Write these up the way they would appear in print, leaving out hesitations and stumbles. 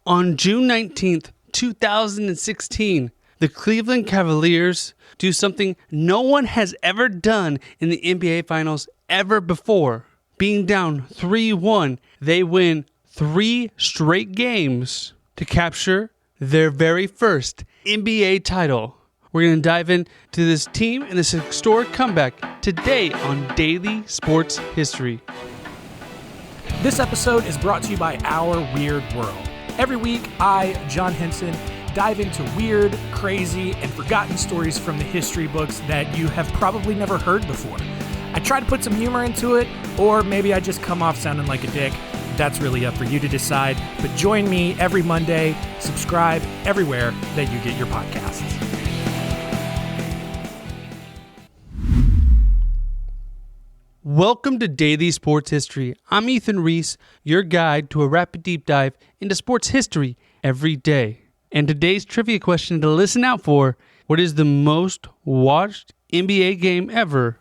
On June 19th, 2016, the Cleveland Cavaliers do something no one has ever done in the NBA Finals ever before. Being down 3-1, they win 3 straight games to capture their very first NBA title. We're going to dive into this team and this historic comeback today on Daily Sports History. This episode is brought to you by Our Weird World. Every week, I, John Henson, dive into weird, crazy, and forgotten stories from the history books that you have probably never heard before. I try to put some humor into it, or maybe I just come off sounding like a dick. That's really up for you to decide. But join me every Monday. Subscribe everywhere that you get your podcasts. Welcome to Daily Sports History. I'm Ethan Reese, your guide to a rapid deep dive into sports history every day. And today's trivia question to listen out for: what is the most watched NBA game ever?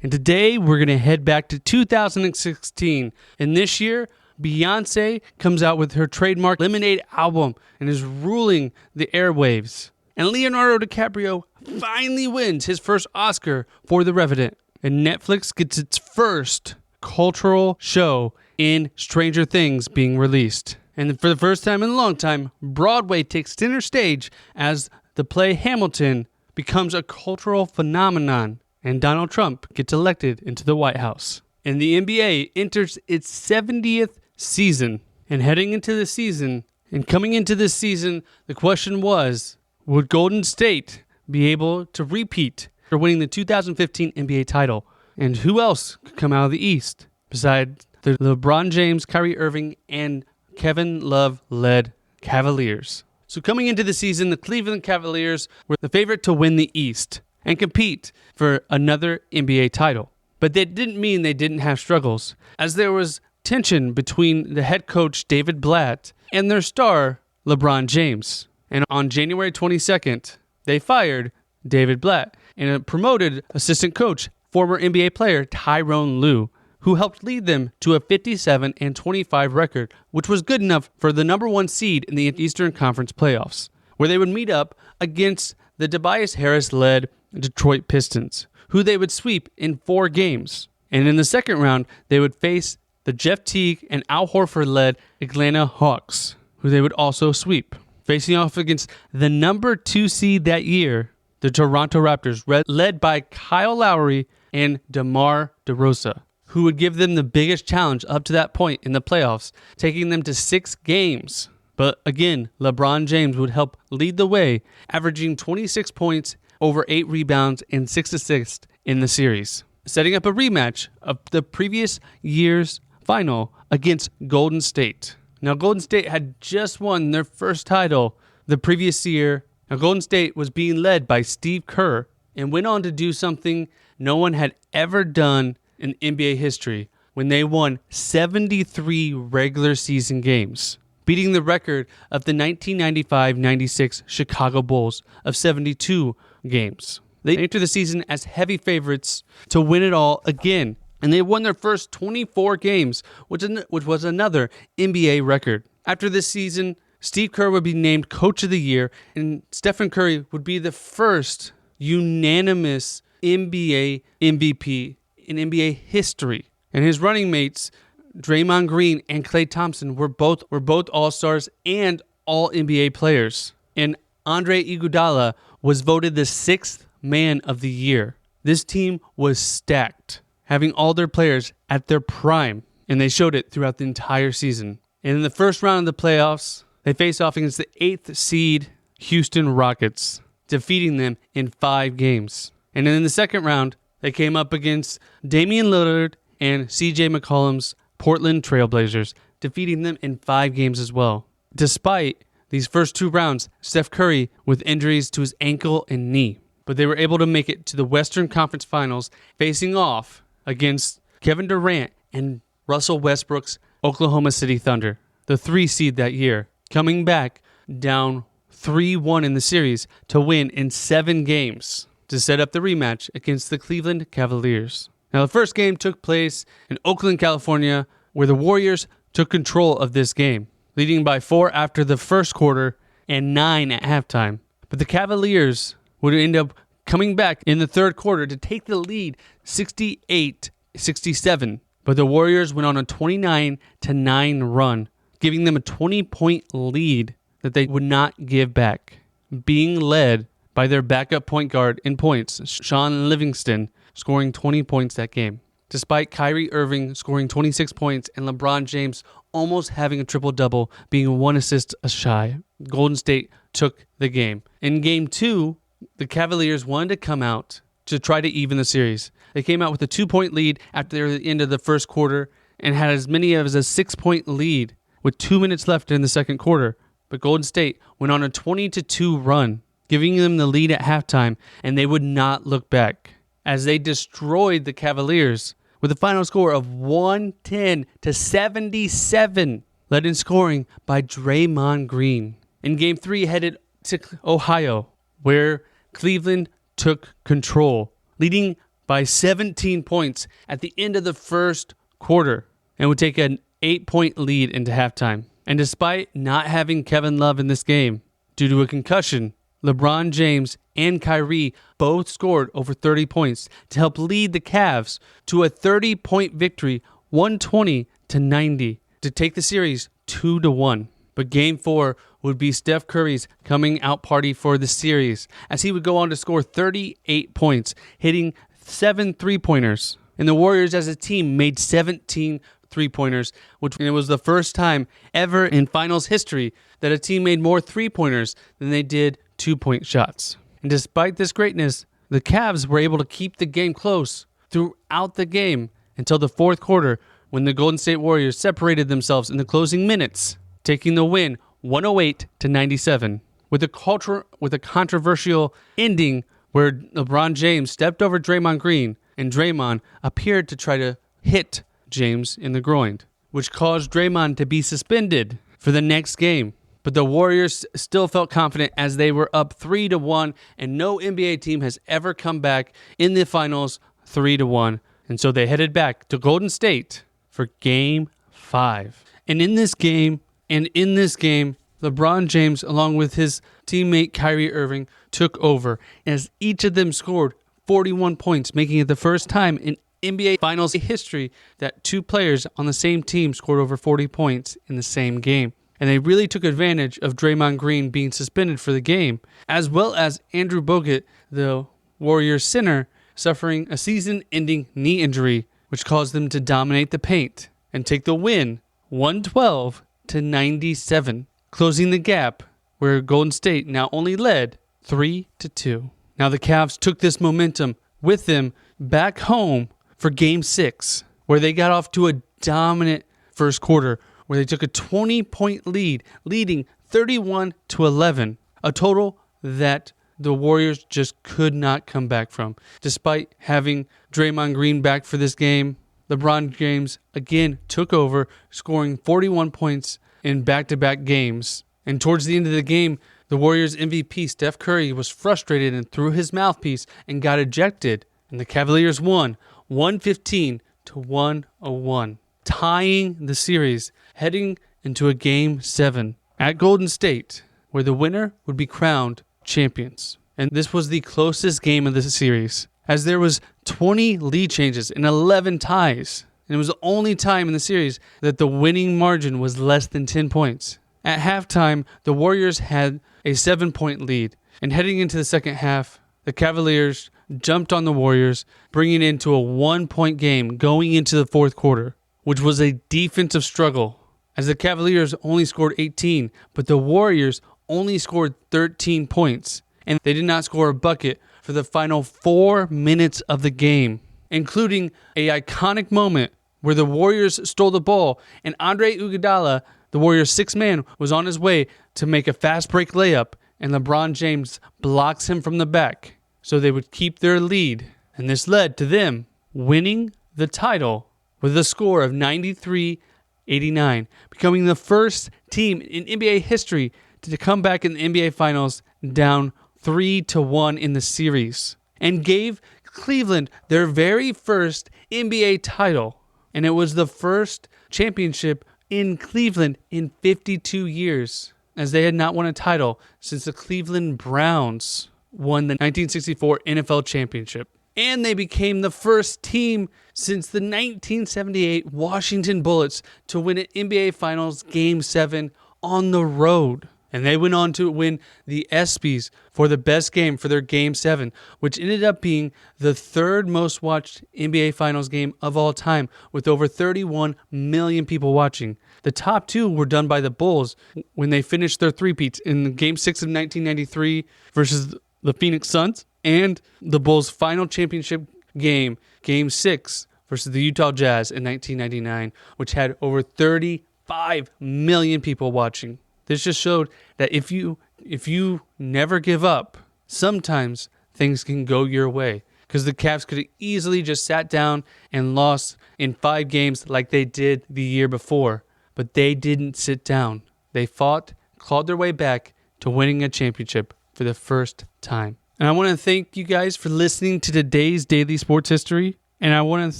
And today we're going to head back to 2016. And this year, Beyonce comes out with her trademark Lemonade album and is ruling the airwaves. And Leonardo DiCaprio finally wins his first Oscar for The Revenant. And Netflix gets its first cultural show in Stranger Things being released. And for the first time in a long time, Broadway takes center stage as the play Hamilton becomes a cultural phenomenon. And Donald Trump gets elected into the White House. And the NBA enters its 70th season. And heading into the season, and coming into this season, the question was, would Golden State be able to repeat for winning the 2015 NBA title? And who else could come out of the East besides the LeBron James, Kyrie Irving, and Kevin Love-led Cavaliers? So coming into the season, the Cleveland Cavaliers were the favorite to win the East and compete for another NBA title. But that didn't mean they didn't have struggles, as there was tension between the head coach David Blatt and their star LeBron James. And on January 22nd, they fired David Blatt and promoted assistant coach, former NBA player Tyronn Lue, who helped lead them to a 57-25 record, which was good enough for the number 1 seed in the Eastern Conference playoffs, where they would meet up against the Tobias Harris-led Detroit Pistons, who they would sweep in 4 games. And in the second round, they would face the Jeff Teague and Al Horford-led Atlanta Hawks, who they would also sweep. Facing off against the number 2 seed that year, the Toronto Raptors, led by Kyle Lowry and DeMar DeRozan, who would give them the biggest challenge up to that point in the playoffs, taking them to 6 games. But again, LeBron James would help lead the way, averaging 26 points, over 8 rebounds, and 6 assists in the series, setting up a rematch of the previous year's final against Golden State. Now, Golden State had just won their first title the previous year. Now, Golden State was being led by Steve Kerr and went on to do something no one had ever done in NBA history when they won 73 regular season games, beating the record of the 1995-96 Chicago Bulls of 72 games. They entered the season as heavy favorites to win it all again, and they won their first 24 games, which was another NBA record. After this season, Steve Kerr would be named Coach of the Year, and Stephen Curry would be the first unanimous NBA MVP in NBA history. And his running mates, Draymond Green and Klay Thompson, were both All-Stars and All-NBA players. And Andre Iguodala was voted the 6th Man of the Year. This team was stacked, having all their players at their prime, and they showed it throughout the entire season. And in the first round of the playoffs, they faced off against the 8th seed Houston Rockets, defeating them in 5 games. And then in the second round, they came up against Damian Lillard and CJ McCollum's Portland Trailblazers, defeating them in 5 games as well. Despite these first 2 rounds, Steph Curry with injuries to his ankle and knee. But they were able to make it to the Western Conference Finals, facing off against Kevin Durant and Russell Westbrook's Oklahoma City Thunder, the 3 seed that year, coming back down 3-1 in the series to win in 7 games to set up the rematch against the Cleveland Cavaliers. Now, the first game took place in Oakland, California, where the Warriors took control of this game, leading by 4 after the first quarter and 9 at halftime. But the Cavaliers would end up coming back in the third quarter to take the lead 68-67. But the Warriors went on a 29-9 run, giving them a 20-point lead that they would not give back, being led by their backup point guard in points, Sean Livingston, scoring 20 points that game. Despite Kyrie Irving scoring 26 points and LeBron James almost having a triple-double, being 1 assist shy, Golden State took the game. In Game 2, the Cavaliers wanted to come out to try to even the series. They came out with a 2-point lead after the end of the first quarter and had as many as a 6-point lead with 2 minutes left in the second quarter. But Golden State went on a 20-2 run, giving them the lead at halftime, and they would not look back as they destroyed the Cavaliers with a final score of 110-77, led in scoring by Draymond Green. In Game 3, headed to Ohio, where Cleveland took control, leading by 17 points at the end of the first quarter, and would take an 8-point lead into halftime. And despite not having Kevin Love in this game due to a concussion, LeBron James and Kyrie both scored over 30 points to help lead the Cavs to a 30-point victory, 120-90, to take the series 2-1. But Game 4 would be Steph Curry's coming out party for the series, as he would go on to score 38 points, hitting 7 3-pointers. And the Warriors as a team made 17 3-pointers, which it was the first time ever in finals history that a team made more 3-pointers than they did 2-point shots. And despite this greatness, the Cavs were able to keep the game close throughout the game until the fourth quarter, when the Golden State Warriors separated themselves in the closing minutes, taking the win 108-97, with a controversial ending where LeBron James stepped over Draymond Green, and Draymond appeared to try to hit James in the groin, which caused Draymond to be suspended for the next game. But the Warriors still felt confident as they were up 3-1, and no NBA team has ever come back in the finals 3-1. And so they headed back to Golden State for Game 5. And in this game, LeBron James, along with his teammate Kyrie Irving, took over as each of them scored 41 points, making it the first time in NBA Finals history that two players on the same team scored over 40 points in the same game. And they really took advantage of Draymond Green being suspended for the game, as well as Andrew Bogut, the Warriors center, suffering a season-ending knee injury, which caused them to dominate the paint and take the win 112-97, closing the gap where Golden State now only led 3-2. Now the Cavs took this momentum with them back home for Game 6, where they got off to a dominant first quarter, where they took a 20-point lead, leading 31-11, a total that the Warriors just could not come back from. Despite having Draymond Green back for this game, LeBron James again took over, scoring 41 points in back-to-back games. And towards the end of the game, the Warriors MVP, Steph Curry, was frustrated and threw his mouthpiece and got ejected. And the Cavaliers won 115-101, tying the series, heading into a Game 7 at Golden State, where the winner would be crowned champions. And this was the closest game of the series, as there was 20 lead changes and 11 ties. And it was the only time in the series that the winning margin was less than 10 points. At halftime, the Warriors had a 7-point lead. And heading into the second half, the Cavaliers jumped on the Warriors, bringing it into a 1-point game going into the fourth quarter, which was a defensive struggle, as the Cavaliers only scored 18, but the Warriors only scored 13 points, and they did not score a bucket for the final 4 minutes of the game, including an iconic moment where the Warriors stole the ball, and Andre Iguodala, the Warriors' sixth man, was on his way to make a fast break layup, and LeBron James blocks him from the back so they would keep their lead. And this led to them winning the title with a score of 93-89, becoming the first team in NBA history to come back in the NBA Finals down 3-1 in the series, and gave Cleveland their very first NBA title. And it was the first championship in Cleveland in 52 years, as they had not won a title since the Cleveland Browns won the 1964 NFL championship. And they became the first team since the 1978 Washington Bullets to win an NBA Finals Game 7 on the road. And they went on to win the ESPYs for the best game for their Game 7, which ended up being the third most watched NBA Finals game of all time, with over 31 million people watching. The top two were done by the Bulls when they finished their three-peats in Game 6 of 1993 versus the Phoenix Suns, and the Bulls' final championship game, Game 6 versus the Utah Jazz in 1999, which had over 35 million people watching. This just showed that if you never give up, sometimes things can go your way. Because the Cavs could have easily just sat down and lost in 5 games like they did the year before. But they didn't sit down. They fought, clawed their way back to winning a championship for the first time. And I want to thank you guys for listening to today's Daily Sports History. And I want to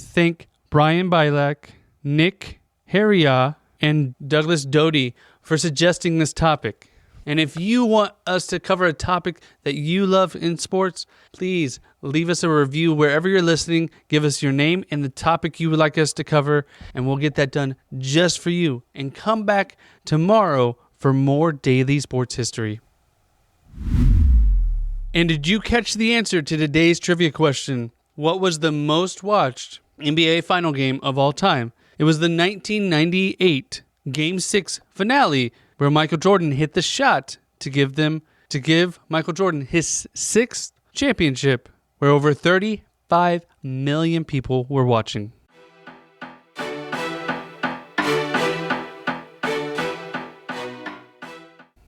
thank Brian Bilak, Nick Harria, and Douglas Doty for suggesting this topic. And if you want us to cover a topic that you love in sports, please leave us a review wherever you're listening. Give us your name and the topic you would like us to cover, and we'll get that done just for you. And come back tomorrow for more Daily Sports History. And did you catch the answer to today's trivia question? What was the most watched NBA final game of all time? It was the 1998 Game 6 finale, where Michael Jordan hit the shot to give Michael Jordan his 6th championship, where over 35 million people were watching.